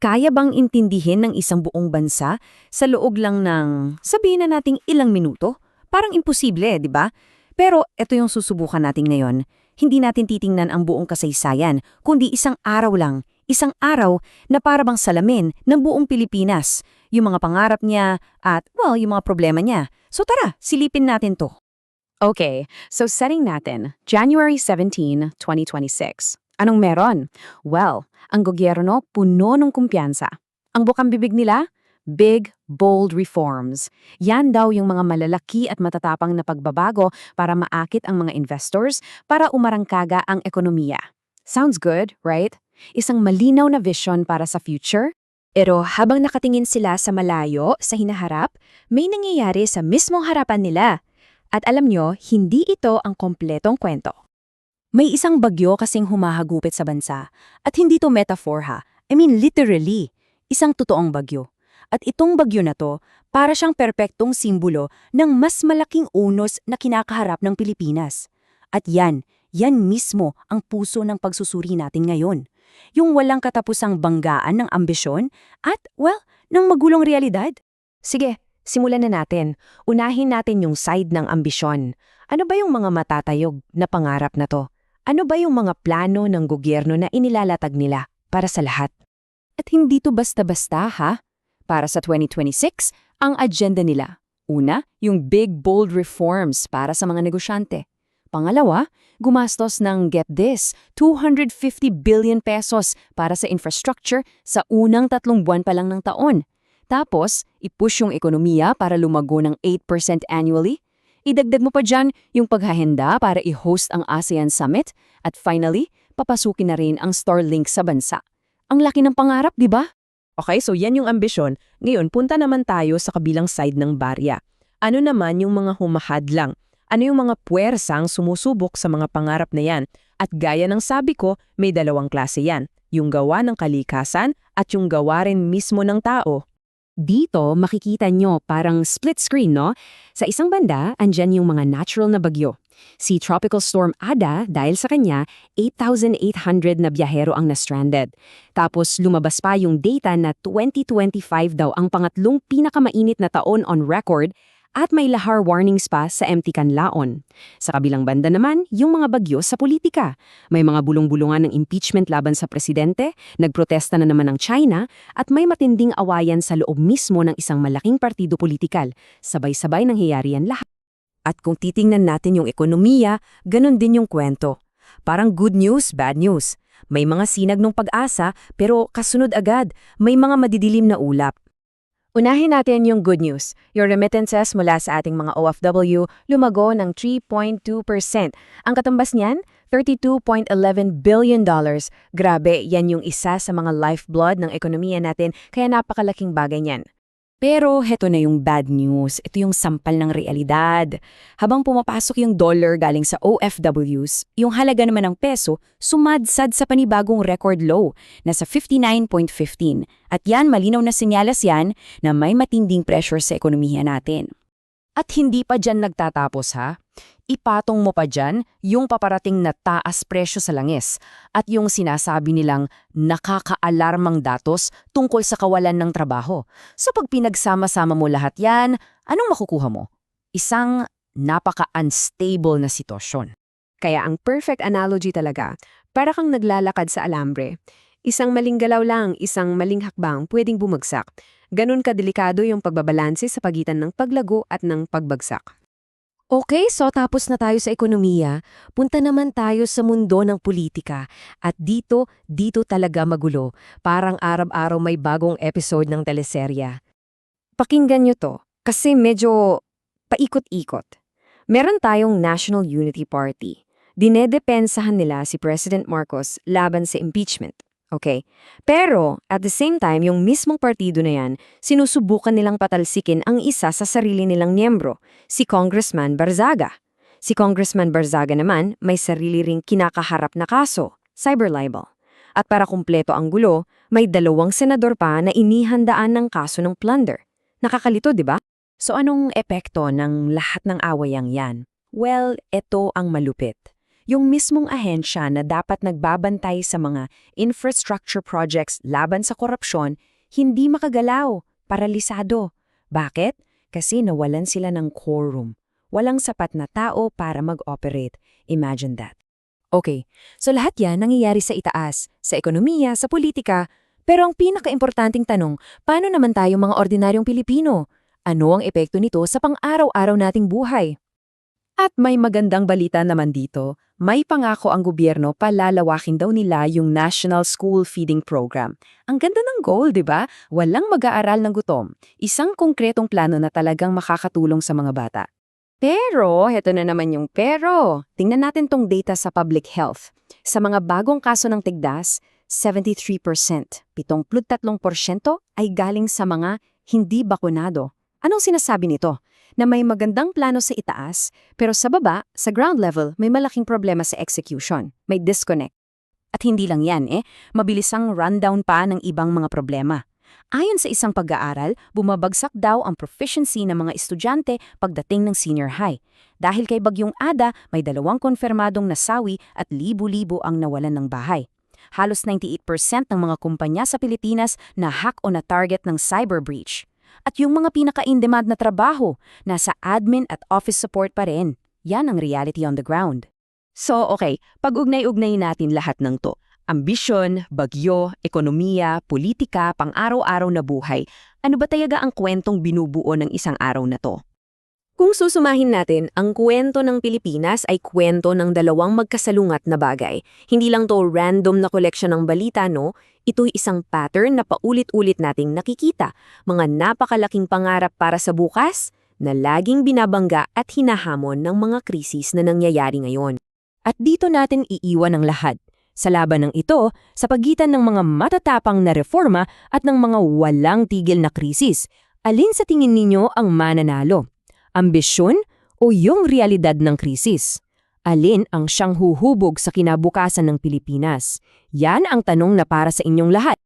kaya bang intindihin ng isang buong bansa sa loob lang ng, sabihin na nating ilang minuto? Parang imposible, di ba? Pero ito yung susubukan natin ngayon. Hindi natin titingnan ang buong kasaysayan, kundi isang araw lang. Isang araw na para bang salamin ng buong Pilipinas. Yung mga pangarap niya at, yung mga problema niya. So tara, silipin natin to. Okay, so setting natin, January 17, 2026. Anong meron? Well, ang gobyerno puno ng kumpiyansa. Ang bukang bibig nila? Big, bold reforms. Yan daw yung mga malalaki at matatapang na pagbabago para maakit ang mga investors para umarangkaga ang ekonomiya. Sounds good, right? Isang malinaw na vision para sa future. Pero habang nakatingin sila sa malayo, sa hinaharap, may nangyayari sa mismong harapan nila. At alam nyo, hindi ito ang kompletong kwento. May isang bagyo kasing humahagupit sa bansa. At hindi to metaphor ha. I mean literally, isang totoong bagyo. At itong bagyo na to, para siyang perpektong simbolo ng mas malaking unos na kinakaharap ng Pilipinas. At yan mismo ang puso ng pagsusuri natin ngayon. Yung walang katapusang banggaan ng ambisyon at, ng magulong realidad. Sige, simulan na natin. Unahin natin yung side ng ambisyon. Ano ba yung mga matatayog na pangarap na to? Ano ba yung mga plano ng gobyerno na inilalatag nila para sa lahat? At hindi to basta-basta ha? Para sa 2026, ang agenda nila. Una, yung big bold reforms para sa mga negosyante. Pangalawa, gumastos ng, get this, 250 billion pesos para sa infrastructure sa unang 3 buwan pa lang ng taon. Tapos, i-push yung ekonomiya para lumago ng 8% annually. Idagdag mo pa dyan yung paghahanda para i-host ang ASEAN Summit. At finally, papasukin na rin ang Starlink sa bansa. Ang laki ng pangarap, di ba? Okay, so yan yung ambisyon. Ngayon, punta naman tayo sa kabilang side ng barya. Ano naman yung mga humahadlang? Ano yung mga puwersang sumusubok sa mga pangarap na yan? At gaya ng sabi ko, may dalawang klase yan. Yung gawa ng kalikasan at yung gawa rin mismo ng tao. Dito, makikita nyo parang split screen, no? Sa isang banda, andyan yung mga natural na bagyo. Si Tropical Storm Ada, dahil sa kanya, 8,800 na biyahero ang na-stranded. Tapos lumabas pa yung data na 2025 daw ang pangatlong pinakamainit na taon on record at may lahar warnings pa sa MT Canlaon. Sa kabilang banda naman, yung mga bagyo sa politika. May mga bulong-bulungan ng impeachment laban sa presidente, nagprotesta na naman ng China, at may matinding awayan sa loob mismo ng isang malaking partido politikal. Sabay-sabay nangyayari yan lahat. At kung titingnan natin yung ekonomiya, ganun din yung kwento. Parang good news, bad news. May mga sinag ng pag-asa, pero kasunod agad, may mga madidilim na ulap. Unahin natin yung good news. Your remittances mula sa ating mga OFW lumago ng 3.2%. Ang katumbas niyan, $32.11 billion. Grabe, yan yung isa sa mga lifeblood ng ekonomiya natin, kaya napakalaking bagay niyan. Pero heto na yung bad news. Ito yung sampal ng realidad. Habang pumapasok yung dollar galing sa OFWs, yung halaga naman ng peso sumadsad sa panibagong record low, nasa 59.15. At yan, malinaw na sinyalas yan na may matinding pressure sa ekonomiya natin. At hindi pa dyan nagtatapos ha. Ipatong mo pa dyan yung paparating na taas presyo sa langis at yung sinasabi nilang nakakaalarmang datos tungkol sa kawalan ng trabaho. So pag pinagsama-sama mo lahat yan, anong makukuha mo? Isang napaka-unstable na sitwasyon. Kaya ang perfect analogy talaga, para kang naglalakad sa alambre. Isang maling galaw lang, isang maling hakbang pwedeng bumagsak. Ganun kadelikado yung pagbabalanse sa pagitan ng paglago at ng pagbagsak. Okay, so tapos na tayo sa ekonomiya, punta naman tayo sa mundo ng politika. At dito talaga magulo. Parang araw-araw may bagong episode ng teleserya. Pakinggan nyo to, kasi medyo paikot-ikot. Meron tayong National Unity Party. Dinedepensahan nila si President Marcos laban sa impeachment. Okay. Pero, at the same time, yung mismong partido na yan, sinusubukan nilang patalsikin ang isa sa sarili nilang miyembro, si Congressman Barzaga. Si Congressman Barzaga naman, may sarili ring kinakaharap na kaso, cyber libel. At para kumpleto ang gulo, may 2 senador pa na inihandaan ng kaso ng plunder. Nakakalito, di ba? So anong epekto ng lahat ng awayang yan? Well, ito ang malupit. Yung mismong ahensya na dapat nagbabantay sa mga infrastructure projects laban sa korupsyon, hindi makagalaw, paralisado. Bakit? Kasi nawalan sila ng quorum. Walang sapat na tao para mag-operate. Imagine that. Okay, so lahat yan nangyayari sa itaas, sa ekonomiya, sa politika. Pero ang pinakaimportanting tanong, paano naman tayo mga ordinaryong Pilipino? Ano ang epekto nito sa pang-araw-araw nating buhay? At may magandang balita naman dito, may pangako ang gobyerno palalawakin daw nila yung National School Feeding Program. Ang ganda ng goal, di ba? Walang mag-aaral ng gutom. Isang konkretong plano na talagang makakatulong sa mga bata. Pero, heto na naman yung pero. Tingnan natin tong data sa public health. Sa mga bagong kaso ng tigdas, 73%, 73% ay galing sa mga hindi bakunado. Anong sinasabi nito? Na may magandang plano sa itaas, pero sa baba, sa ground level, may malaking problema sa execution. May disconnect. At hindi lang yan mabilis ang rundown pa ng ibang mga problema. Ayon sa isang pag-aaral, bumabagsak daw ang proficiency ng mga estudyante pagdating ng senior high. Dahil kay Bagyong Ada, may 2 konfirmadong nasawi at libu-libo ang nawalan ng bahay. Halos 98% ng mga kumpanya sa Pilipinas na hack o na target ng cyber breach. At yung mga pinaka-in-demand na trabaho, nasa admin at office support pa rin. Yan ang reality on the ground. So, okay, pag-ugnay-ugnay natin lahat ng to. Ambisyon, bagyo, ekonomiya, politika, pang-araw-araw na buhay. Ano ba talaga ang kwentong binubuo ng isang araw na to? Kung susumahin natin, ang kwento ng Pilipinas ay kwento ng 2 magkasalungat na bagay. Hindi lang to random na koleksyon ng balita, no? Ito'y isang pattern na paulit-ulit nating nakikita. Mga napakalaking pangarap para sa bukas na laging binabangga at hinahamon ng mga krisis na nangyayari ngayon. At dito natin iiwan ang lahat. Sa laban ng ito, sa pagitan ng mga matatapang na reforma at ng mga walang tigil na krisis, alin sa tingin ninyo ang mananalo? Ambisyon o yung realidad ng krisis? Alin ang siyang huhubog sa kinabukasan ng Pilipinas? Yan ang tanong na para sa inyong lahat.